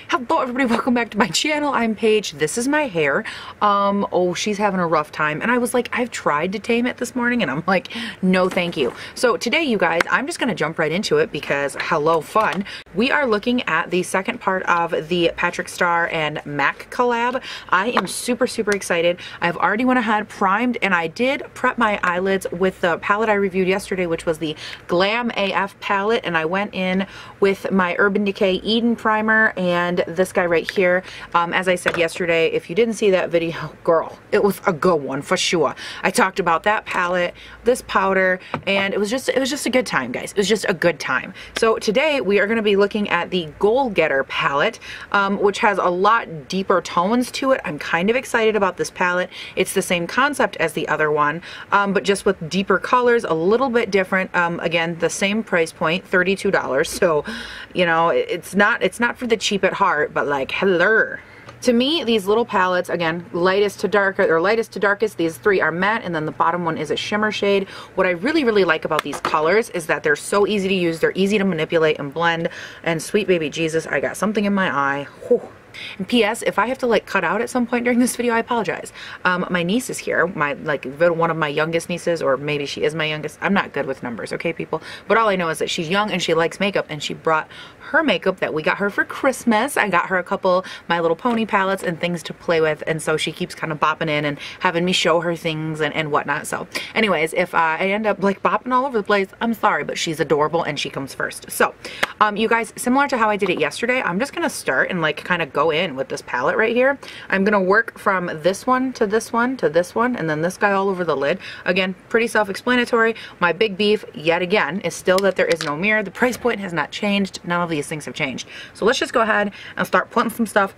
Hello everybody, welcome back to my channel. I'm Paige. This is my hair. Oh, she's having a rough time. And I was like, I've tried to tame it this morning and I'm like, no thank you. So today, you guys, I'm just gonna jump right into it because hello fun. We are looking at the second part of the Patrick Starrr and MAC collab. I am super excited. I've already went ahead, primed, and I did prep my eyelids with the palette I reviewed yesterday, which was the Glam AF palette, and I went in with my Urban Decay Eden primer and this guy right here. As I said yesterday, if you didn't see that video, girl, it was a good one for sure. I talked about that palette, this powder, and it was just a good time, guys. It was just a good time. So today we are going to be looking at the Goalgetter palette, which has a lot deeper tones to it. I'm kind of excited about this palette. It's the same concept as the other one, but just with deeper colors, a little bit different. Again, the same price point, $32. So, you know, it's not for the cheap at heart, but like, hello. To me, these little palettes, again, lightest to darkest, these three are matte, and then the bottom one is a shimmer shade. What I really like about these colors is that they're so easy to use, they're easy to manipulate and blend, and sweet baby Jesus, I got something in my eye. Whew. And P.S. if I have to like cut out at some point during this video, I apologize. My niece is here, one of my youngest nieces, or maybe she is my youngest. I'm not good with numbers, okay, people? But all I know is that she's young and she likes makeup, and she brought her makeup that we got her for Christmas. I got her a couple My Little Pony palettes and things to play with, and so she keeps kind of bopping in and having me show her things and whatnot. So anyways, if I end up like bopping all over the place, I'm sorry, but she's adorable and she comes first. So you guys, similar to how I did it yesterday, I'm just gonna start and like kind of go in with this palette right here. I'm gonna work from this one to this one to this one, and then this guy all over the lid. Again, pretty self-explanatory. My big beef yet again is still that there is no mirror. The price point has not changed. None of these things have changed. So let's just go ahead and start putting some stuff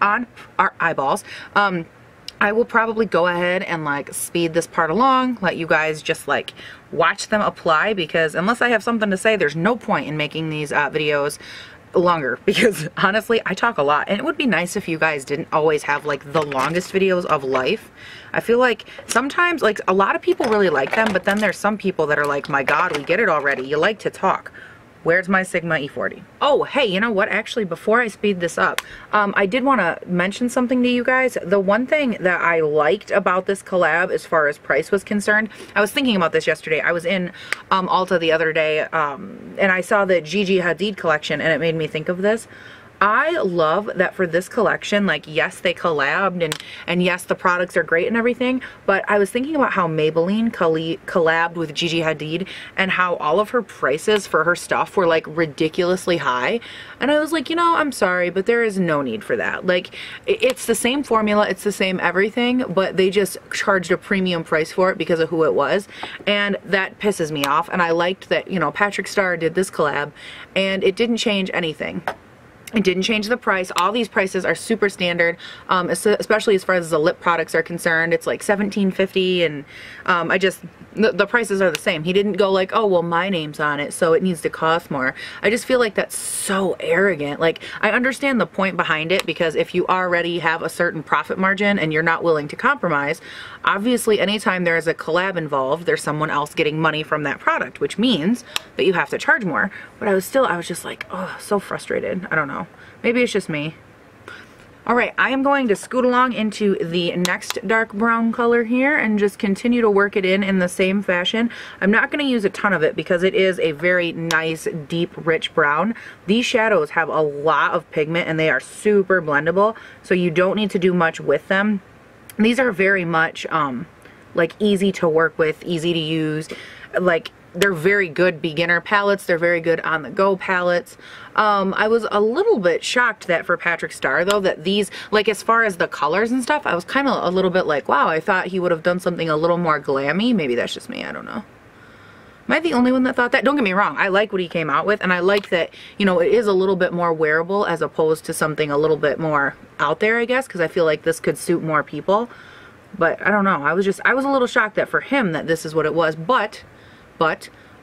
on our eyeballs. I will probably go ahead and like speed this part along, let you guys just like watch them apply, because unless I have something to say, there's no point in making these videos longer, because honestly I talk a lot, and it would be nice if you guys didn't always have like the longest videos of life. I feel like sometimes like a lot of people really like them, but then there's some people that are like, my god, we get it already, you like to talk. Where's my Sigma E40? Oh, hey, you know what? Actually, before I speed this up, I did want to mention something to you guys. The one thing that I liked about this collab as far as price was concerned, I was thinking about this yesterday. I was in Ulta the other day, and I saw the Gigi Hadid collection, and it made me think of this. I love that for this collection, like, yes, they collabed, and yes, the products are great and everything, but I was thinking about how Maybelline collabed with Gigi Hadid, and how all of her prices for her stuff were like ridiculously high, and I was like, you know, I'm sorry, but there is no need for that. Like, it's the same formula, it's the same everything, but they just charged a premium price for it because of who it was, and that pisses me off. And I liked that, you know, Patrick Starrr did this collab, and it didn't change anything. It didn't change the price. All these prices are super standard, especially as far as the lip products are concerned. It's like $17.50, and the prices are the same. He didn't go like, oh, well, my name's on it, so it needs to cost more. I just feel like that's so arrogant. Like, I understand the point behind it, because if you already have a certain profit margin and you're not willing to compromise, obviously anytime there is a collab involved, there's someone else getting money from that product, which means that you have to charge more. But I was just like, oh, so frustrated. I don't know. Maybe it's just me. Alright, I am going to scoot along into the next dark brown color here and just continue to work it in the same fashion. I'm not going to use a ton of it because it is a very nice, deep, rich brown. These shadows have a lot of pigment and they are super blendable, so you don't need to do much with them. These are very much like easy to work with, easy to use. Like, they're very good beginner palettes. They're very good on-the-go palettes. I was a little bit shocked that for Patrick Starrr, though, that these, like, as far as the colors and stuff, I was kind of a little bit like, wow, I thought he would have done something a little more glammy. Maybe that's just me. I don't know. Am I the only one that thought that? Don't get me wrong. I like what he came out with, and I like that, you know, it is a little bit more wearable as opposed to something a little bit more out there, I guess, because I feel like this could suit more people. But I don't know. I was a little shocked that for him that this is what it was, but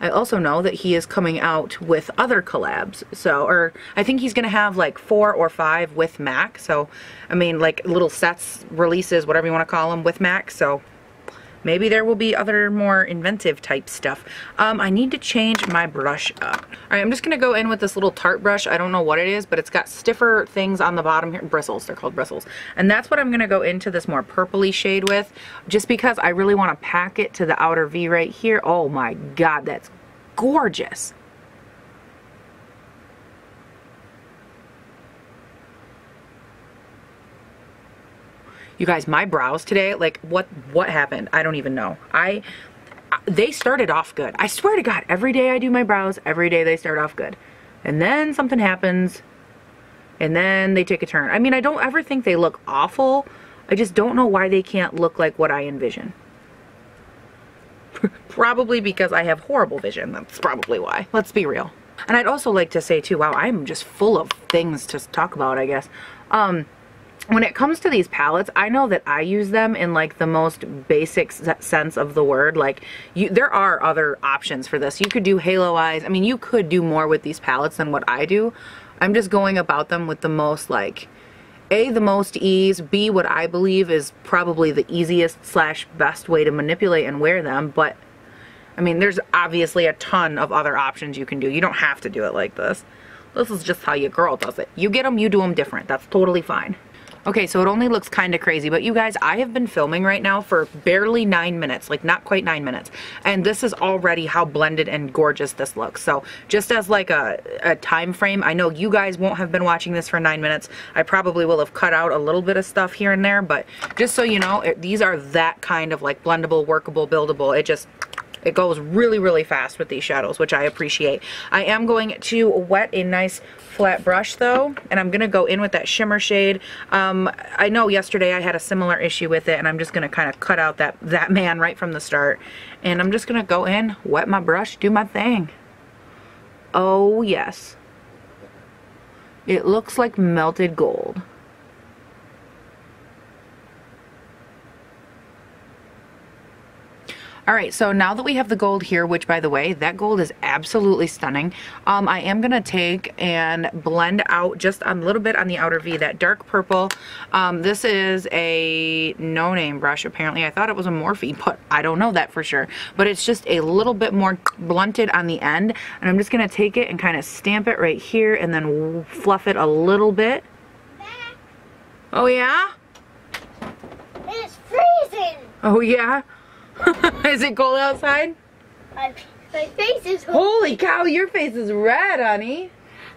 I also know that he is coming out with other collabs. So, or I think he's going to have like 4 or 5 with MAC. So, I mean, like little sets, releases, whatever you want to call them, with MAC. So, maybe there will be other more inventive type stuff. I need to change my brush up. All right, I'm just gonna go in with this little Tarte brush. I don't know what it is, but it's got stiffer things on the bottom here. Bristles, they're called bristles. And that's what I'm gonna go into this more purpley shade with, just because I really wanna pack it to the outer V right here. Oh my God, that's gorgeous. You guys, my brows today, like what happened? I don't even know. They started off good. I swear to God, every day I do my brows, every day they start off good. And then something happens and then they take a turn. I mean, I don't ever think they look awful. I just don't know why they can't look like what I envision. Probably because I have horrible vision. That's probably why. Let's be real. And I'd also like to say too, wow, I'm just full of things to talk about, I guess. When it comes to these palettes, I know that I use them in like the most basic sense of the word. Like, there are other options for this. You could do halo eyes. I mean, you could do more with these palettes than what I do. I'm just going about them with the most, like, A, the most ease, B, what I believe is probably the easiest / best way to manipulate and wear them. But, I mean, there's obviously a ton of other options you can do. You don't have to do it like this. This is just how your girl does it. You get them, you do them different. That's totally fine. Okay, so it only looks kind of crazy, but you guys, I have been filming right now for barely 9 minutes, like not quite 9 minutes. And this is already how blended and gorgeous this looks. So just as like a time frame, I know you guys won't have been watching this for 9 minutes. I probably will have cut out a little bit of stuff here and there, but just so you know, these are that kind of like blendable, workable, buildable. It goes really, really fast with these shadows, which I appreciate. I am going to wet a nice flat brush though, and I'm gonna go in with that shimmer shade. I know yesterday I had a similar issue with it, and I'm just gonna kind of cut out that man right from the start. And I'm just gonna go in, wet my brush, do my thing. Oh yes. It looks like melted gold. All right, so now that we have the gold here, which by the way, that gold is absolutely stunning, I am gonna take and blend out just a little bit on the outer V, that dark purple. This is a no-name brush, apparently. I thought it was a Morphe, but I don't know that for sure. But it's just a little bit more blunted on the end, and I'm just gonna take it and kind of stamp it right here and then fluff it a little bit. Oh yeah? It's freezing! Oh yeah? Is it cold outside? My face is cold. Holy cow, your face is red, honey.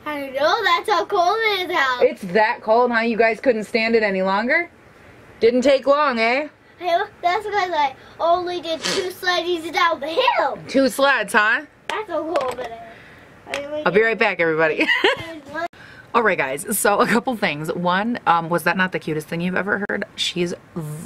I know, that's how cold it is out. It's that cold, huh? You guys couldn't stand it any longer? Didn't take long, eh? That's because I only did 2 slidings down the hill. 2 sleds, huh? That's how cold it is. I'll be right back, everybody. Alright guys, so a couple things. One, was that not the cutest thing you've ever heard? She's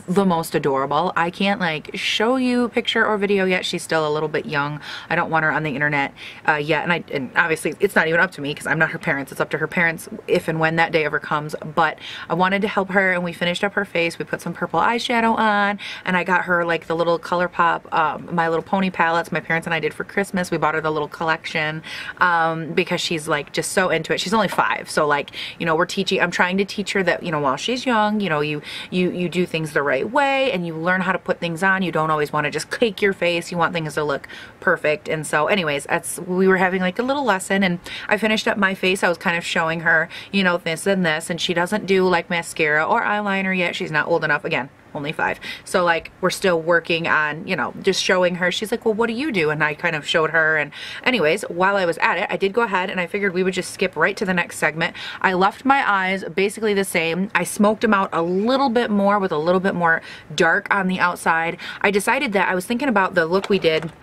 the most adorable. I can't like show you picture or video yet. She's still a little bit young. I don't want her on the internet yet, and obviously it's not even up to me because I'm not her parents. It's up to her parents if and when that day ever comes. But I wanted to help her, and we finished up her face. We put some purple eyeshadow on, and I got her like the little ColourPop My Little Pony palettes my parents and I did for Christmas. We bought her the little collection because she's like just so into it. She's only 5, so like, you know, I'm trying to teach her that, you know, while she's young, you know, you do things the right way and you learn how to put things on. You don't always want to just cake your face. You want things to look perfect. And so anyways, we were having like a little lesson, and I finished up my face. I was kind of showing her, you know, this and this, and she doesn't do like mascara or eyeliner yet. She's not old enough. Again, only 5. So like we're still working on, you know, just showing her. She's like, well, what do you do? And I kind of showed her. And anyways, while I was at it, I did go ahead and I figured we would just skip right to the next segment. I left my eyes basically the same. I smoked them out a little bit more with a little bit more dark on the outside. I decided that I was thinking about the look we did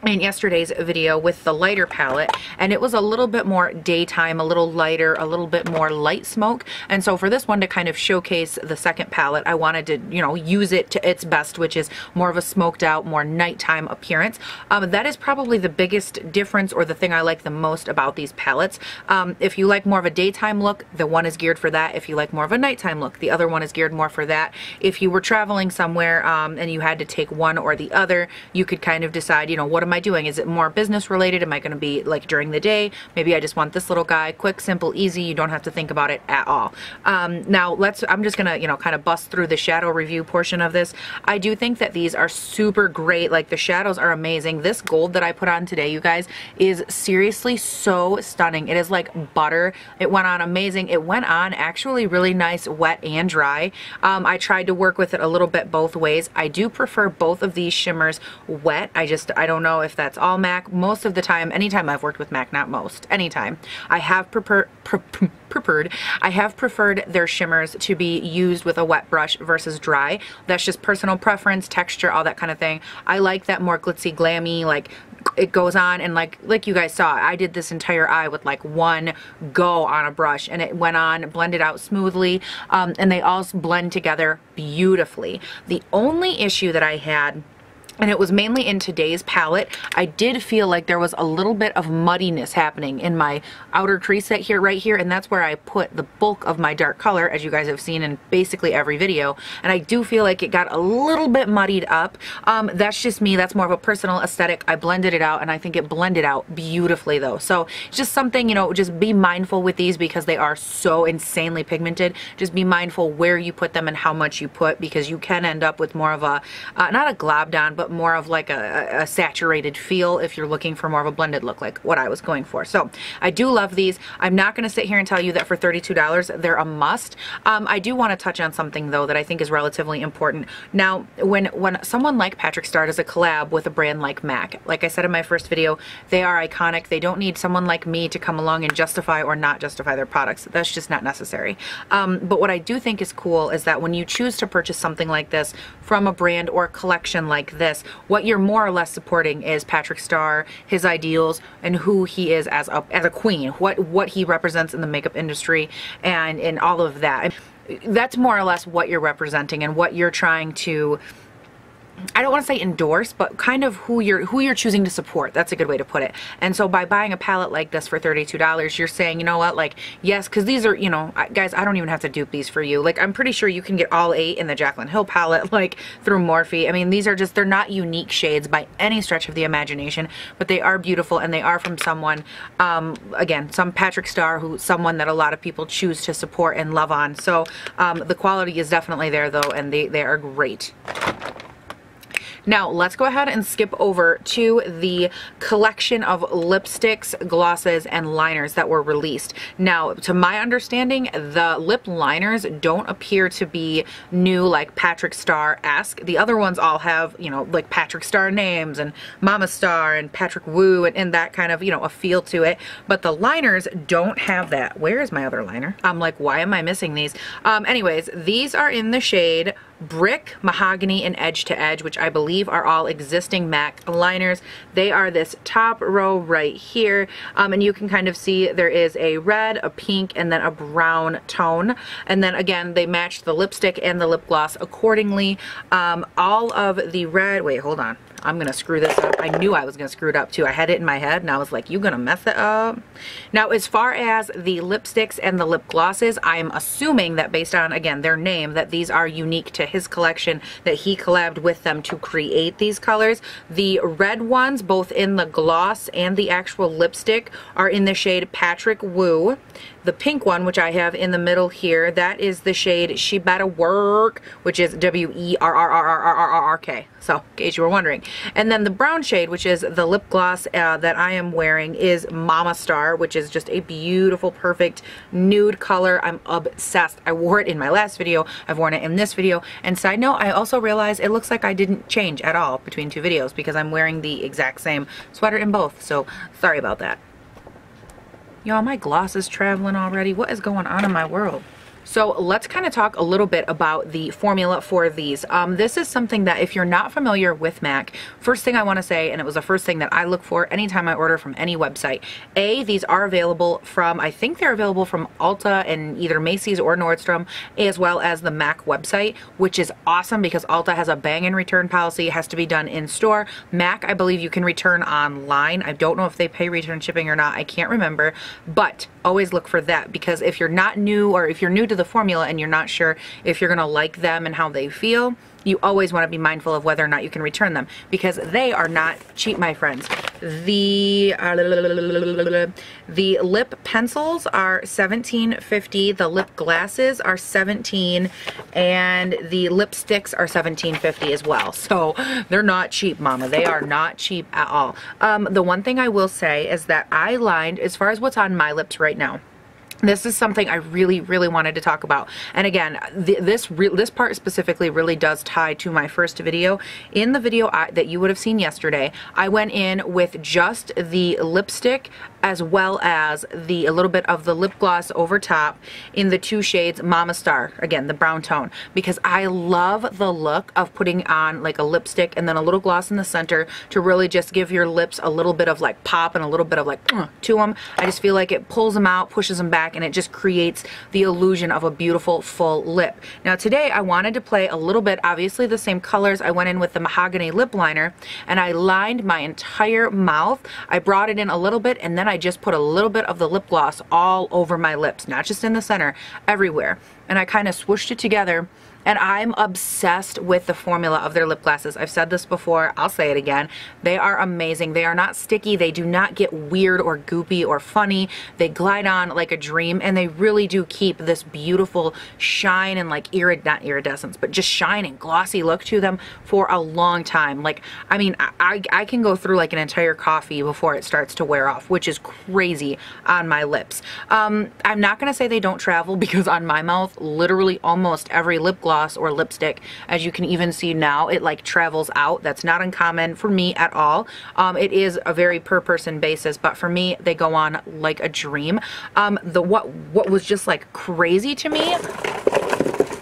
in yesterday's video with the lighter palette, and it was a little bit more daytime, a little lighter, a little bit more light smoke. And so for this one to kind of showcase the second palette, I wanted to, you know, use it to its best, which is more of a smoked out, more nighttime appearance. That is probably the biggest difference, or the thing I like the most about these palettes. If you like more of a daytime look, the one is geared for that. If you like more of a nighttime look, the other one is geared more for that. If you were traveling somewhere and you had to take one or the other, you could kind of decide, you know, what am I doing? Is it more business related? Am I going to be like during the day? Maybe I just want this little guy, quick, simple, easy. You don't have to think about it at all. Now I'm just going to, you know, kind of bust through the shadow review portion of this. I do think that these are super great. Like the shadows are amazing. This gold that I put on today, you guys, is seriously so stunning. It is like butter. It went on amazing. It went on actually really nice, wet and dry. I tried to work with it a little bit both ways. I do prefer both of these shimmers wet. I don't know if that's all MAC. Most of the time, anytime I've worked with MAC, not most, anytime, I have preferred their shimmers to be used with a wet brush versus dry. That's just personal preference, texture, all that kind of thing. I like that more glitzy, glammy, like it goes on, and like you guys saw, I did this entire eye with like one go on a brush, and it went on, blended out smoothly, and they all blend together beautifully. The only issue that I had, and it was mainly in today's palette, I did feel like there was a little bit of muddiness happening in my outer crease set here, right here, and that's where I put the bulk of my dark color, as you guys have seen in basically every video, and I do feel like it got a little bit muddied up. That's just me. That's more of a personal aesthetic. I blended it out, and I think it blended out beautifully though. So it's just something, you know, just be mindful with these because they are so insanely pigmented. Just be mindful where you put them and how much you put, because you can end up with more of a, not a globbed on, but more of like a saturated feel if you're looking for more of a blended look, like what I was going for. So I do love these. I'm not going to sit here and tell you that for $32 they're a must. I do want to touch on something though that I think is relatively important. Now when someone like Patrick Starrr does a collab with a brand like MAC, like I said in my first video, they are iconic. They don't need someone like me to come along and justify or not justify their products. That's just not necessary. But what I do think is cool is that when you choose to purchase something like this from a brand or a collection like this, what you're more or less supporting is Patrick Starrr, his ideals, and who he is as a queen, what he represents in the makeup industry, and in all of that. That's more or less what you're representing and what you're trying to, I don't want to say endorse, but kind of who you're choosing to support. That's a good way to put it. And so by buying a palette like this for $32, you're saying, you know what, like, yes, because these are, you know, guys, I don't even have to dupe these for you. Like, I'm pretty sure you can get all 8 in the Jaclyn Hill palette, like, through Morphe. I mean, these are just, they're not unique shades by any stretch of the imagination, but they are beautiful, and they are from someone, again, some Patrick Starrr, someone that a lot of people choose to support and love on. So the quality is definitely there, though, and they are great. Now let's go ahead and skip over to the collection of lipsticks, glosses, and liners that were released. Now, to my understanding, the lip liners don't appear to be new like Patrick Starrr-esque. The other ones all have, you know, like Patrick Starrr names and Mama Starr and Patrick Wu and that kind of, you know, a feel to it. But the liners don't have that. Where is my other liner? I'm like, why am I missing these? Anyways, these are in the shade Brick, Mahogany, and Edge to Edge, which I believe are all existing MAC liners. They are this top row right here, and you can kind of see there is a red, a pink, and then a brown tone. And then again, they matched the lipstick and the lip gloss accordingly. All of the red, wait, hold on. I'm gonna screw this up. I knew I was gonna screw it up too. I had it in my head and I was like, you gonna mess it up? Now, as far as the lipsticks and the lip glosses, I'm assuming that based on, again, their name, that these are unique to his collection, that he collabed with them to create these colors. The red ones, both in the gloss and the actual lipstick, are in the shade Patrick Wu. The pink one, which I have in the middle here, that is the shade She Better Work, which is WERRRRRRK. So, in case you were wondering. And then the brown shade, which is the lip gloss that I am wearing, is Mama Starr, which is just a beautiful, perfect nude color. I'm obsessed. I wore it in my last video. I've worn it in this video. And side note, I also realized it looks like I didn't change at all between two videos because I'm wearing the exact same sweater in both. So, sorry about that. Y'all, my gloss is traveling already. What is going on in my world? So let's kind of talk a little bit about the formula for these. This is something that if you're not familiar with MAC, first thing I want to say, and it was the first thing that I look for anytime I order from any website, these are available from, I think they're available from Ulta and either Macy's or Nordstrom, as well as the MAC website, which is awesome because Ulta has a bang-in return policy. It has to be done in store. MAC, I believe you can return online. I don't know if they pay return shipping or not. I can't remember, but always look for that because if you're not new, or if you're new to the formula and you're not sure if you're gonna like them and how they feel, you always want to be mindful of whether or not you can return them, because they are not cheap, my friends. The lip pencils are $17.50, the lip glasses are $17, and the lipsticks are $17.50 as well. So they're not cheap, mama. They are not cheap at all. The one thing I will say is that I lined, as far as what's on my lips right now, this is something I really, really wanted to talk about. And again, this part specifically really does tie to my first video. In the video that you would have seen yesterday, I went in with just the lipstick as well as a little bit of the lip gloss over top in the two shades Mama Starrr, again, the brown tone, because I love the look of putting on like a lipstick and then a little gloss in the center to really just give your lips a little bit of like pop and a little bit of like to them. I just feel like it pulls them out, pushes them back, and it just creates the illusion of a beautiful full lip. Now today I wanted to play a little bit, obviously the same colors. I went in with the mahogany lip liner and I lined my entire mouth. I brought it in a little bit and then I just put a little bit of the lip gloss all over my lips, not just in the center, everywhere. And I kind of swooshed it together. And I'm obsessed with the formula of their lip glasses. I've said this before, I'll say it again. They are amazing. They are not sticky. They do not get weird or goopy or funny. They glide on like a dream, and they really do keep this beautiful shine and like not iridescence, but just shine and glossy look to them for a long time. Like, I mean, I can go through like an entire coffee before it starts to wear off, which is crazy on my lips. I'm not gonna say they don't travel, because on my mouth, literally almost every lip gloss or lipstick, as you can even see now, it like travels out. That's not uncommon for me at all. It is a very per person basis, but for me, they go on like a dream. What was just like crazy to me,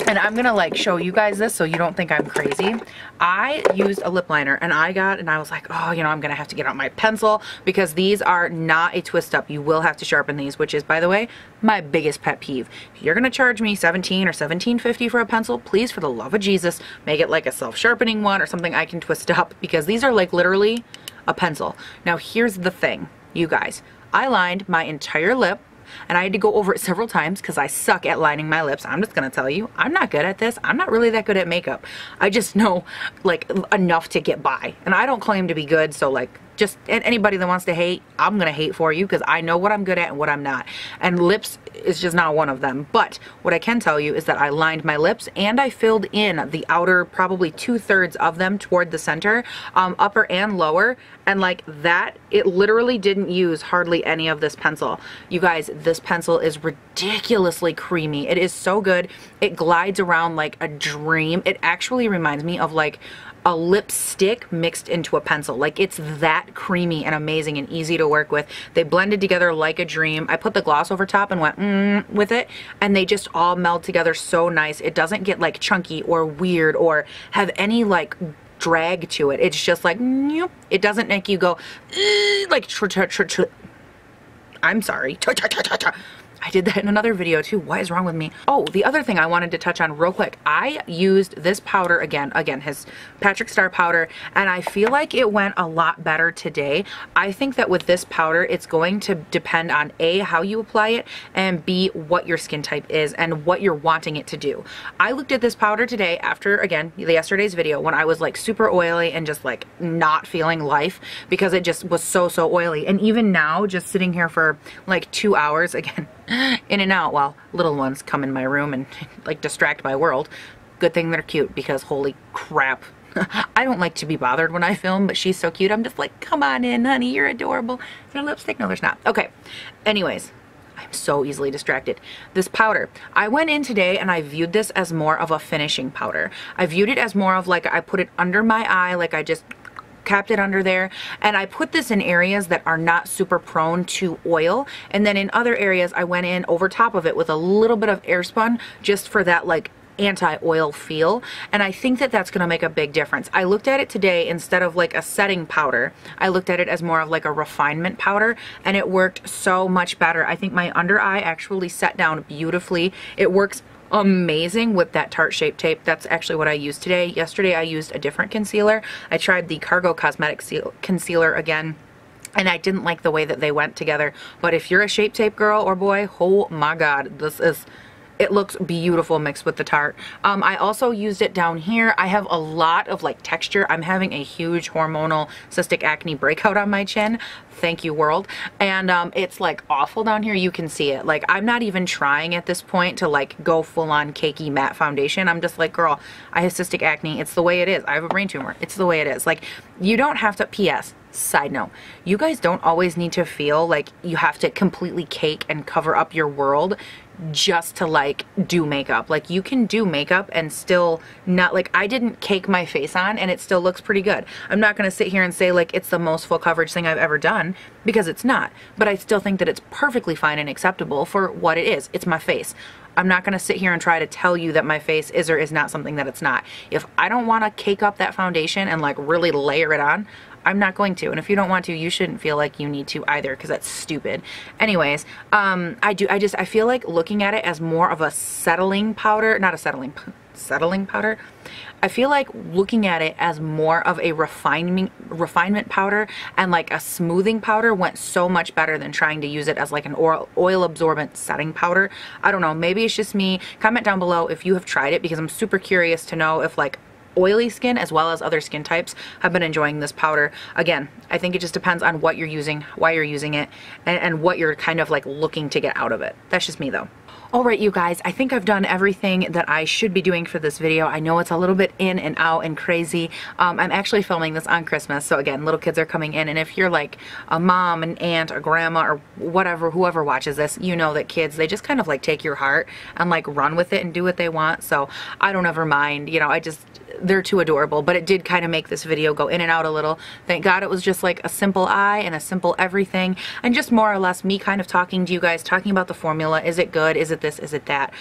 and I'm gonna like show you guys this so you don't think I'm crazy. I used a lip liner and I was like, oh, you know, I'm gonna have to get out my pencil because these are not a twist up. You will have to sharpen these, which is, by the way, my biggest pet peeve. If you're gonna charge me $17 or $17.50 for a pencil, please, for the love of Jesus, make it like a self-sharpening one or something I can twist up, because these are like literally a pencil. Now here's the thing, you guys. I lined my entire lip, and I had to go over it several times because I suck at lining my lips. I'm just gonna tell you, I'm not good at this. I'm not really that good at makeup. I just know like enough to get by, and I don't claim to be good, so like, just anybody that wants to hate, I'm gonna hate for you, because I know what I'm good at and what I'm not, and lips is just not one of them. But what I can tell you is that I lined my lips and I filled in the outer, probably 2/3 of them toward the center, upper and lower, and like that, it literally didn't use hardly any of this pencil. You guys, this pencil is ridiculously creamy. It is so good. It glides around like a dream. It actually reminds me of like a lipstick mixed into a pencil. Like, it's that creamy and amazing and easy to work with. They blended together like a dream. I put the gloss over top and went with it, and they just all meld together so nice. It doesn't get like chunky or weird or have any like drag to it. It's just like, it doesn't make you go like I'm sorry. I did that in another video too. What is wrong with me? Oh, the other thing I wanted to touch on real quick. I used this powder again, his Patrick Starrr powder, and I feel like it went a lot better today. I think that with this powder, it's going to depend on A, how you apply it, and B, what your skin type is and what you're wanting it to do. I looked at this powder today after, again, yesterday's video, when I was like super oily and just like not feeling life because it just was so oily. And even now, just sitting here for like 2 hours, again, in and out while little ones come in my room and like distract my world. Good thing they're cute, because holy crap. I don't like to be bothered when I film, but she's so cute. I'm just like, come on in, honey, you're adorable. Is there lipstick? No, there's not. Okay. Anyways, I'm so easily distracted. This powder, I went in today and I viewed this as more of a finishing powder. I viewed it as more of like, I put it under my eye, like I just capped it under there, and I put this in areas that are not super prone to oil, and then in other areas I went in over top of it with a little bit of airspun just for that like anti-oil feel, and I think that that's gonna make a big difference. I looked at it today, instead of like a setting powder, I looked at it as more of like a refinement powder, and it worked so much better. I think my under eye actually set down beautifully. It works amazing with that Tarte Shape Tape. That's actually what I used today. Yesterday I used a different concealer. I tried the Cargo Cosmetics concealer again, and I didn't like the way that they went together. But if you're a Shape Tape girl or boy, oh my god, this is it looks beautiful mixed with the Tarte. I also used it down here. I have a lot of like texture. I'm having a huge hormonal cystic acne breakout on my chin. Thank you, world. And it's like awful down here. You can see it. Like, I'm not even trying at this point to like go full on cakey matte foundation. I'm just like, girl, I have cystic acne. It's the way it is. I have a brain tumor. It's the way it is. Like, you don't have to, PS, side note, you guys don't always need to feel like you have to completely cake and cover up your world just to like do makeup. Like, you can do makeup and still not, like, I didn't cake my face on and it still looks pretty good. I'm not gonna sit here and say like it's the most full coverage thing I've ever done, because it's not, but I still think that it's perfectly fine and acceptable for what it is. It's my face. I'm not gonna sit here and try to tell you that my face is or is not something that it's not. If I don't wanna cake up that foundation and like really layer it on, I'm not going to. And if you don't want to, you shouldn't feel like you need to either, because that's stupid. Anyways, I feel like looking at it as more of a settling powder, not a settling powder. I feel like looking at it as more of a refinement powder and like a smoothing powder went so much better than trying to use it as like an oil absorbent setting powder. I don't know, maybe it's just me. Comment down below if you have tried it, because I'm super curious to know if like oily skin as well as other skin types have been enjoying this powder. Again, I think it just depends on what you're using, why you're using it, and what you're kind of like looking to get out of it. That's just me though. Alright, you guys, I think I've done everything that I should be doing for this video. I know it's a little bit in and out and crazy. I'm actually filming this on Christmas, so again, little kids are coming in, and if you're like a mom, an aunt, a grandma, or whatever, whoever watches this, you know that kids, they just kind of like take your heart and like run with it and do what they want. So I don't ever mind, you know, they're too adorable, but it did kind of make this video go in and out a little. Thank God it was just like a simple eye and a simple everything, and just more or less me kind of talking to you guys, talking about the formula. Is it good? Is it this? Is it that?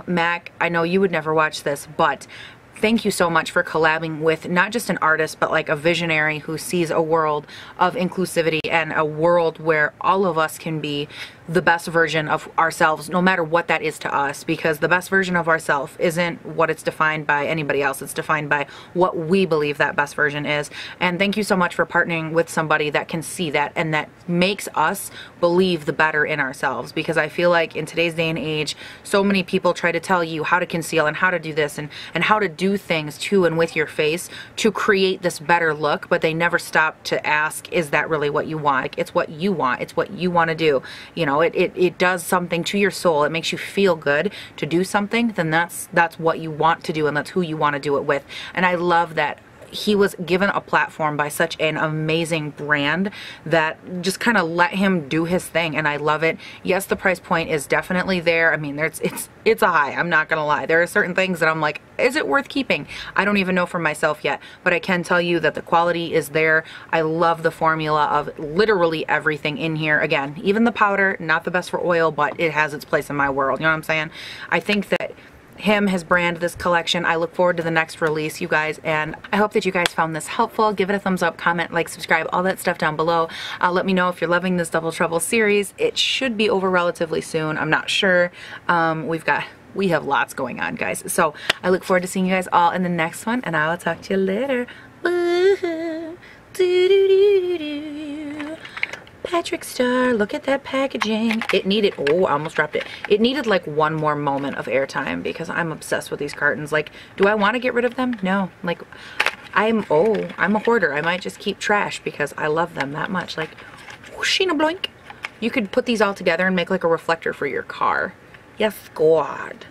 Mac, I know you would never watch this, but thank you so much for collabing with not just an artist, but like a visionary who sees a world of inclusivity and a world where all of us can be the best version of ourselves, no matter what that is to us, because the best version of ourselves isn't what it's defined by anybody else. It's defined by what we believe that best version is. And thank you so much for partnering with somebody that can see that and that makes us believe the better in ourselves, because I feel like in today's day and age, so many people try to tell you how to conceal and how to do this and how to do things to and with your face to create this better look, but they never stop to ask, is that really what you want? Like, it's what you want. It's what you want to do. You know, it does something to your soul. It makes you feel good to do something, then that's what you want to do, and that's who you want to do it with. And I love that he was given a platform by such an amazing brand that just kind of let him do his thing, and I love it. Yes, the price point is definitely there. I mean, it's a high, I'm not gonna lie. There are certain things that I'm like, is it worth keeping? I don't even know for myself yet, but I can tell you that the quality is there. I love the formula of literally everything in here. Again, even the powder, not the best for oil, but it has its place in my world. You know what I'm saying? I think that his brand, this collection, I look forward to the next release, you guys, and I hope that you guys found this helpful. Give it a thumbs up, comment, like, subscribe, all that stuff down below. Let me know if you're loving this Double Trouble series. It should be over relatively soon. I'm not sure. We have lots going on, guys. So I look forward to seeing you guys all in the next one, and I will talk to you later. Patrick Starrr, look at that packaging. It needed, oh, I almost dropped it. It needed like one more moment of airtime, because I'm obsessed with these cartons. Like, do I want to get rid of them? No. Like, I'm a hoarder. I might just keep trash because I love them that much. Like, whooshina bloink. You could put these all together and make like a reflector for your car. Yes, God.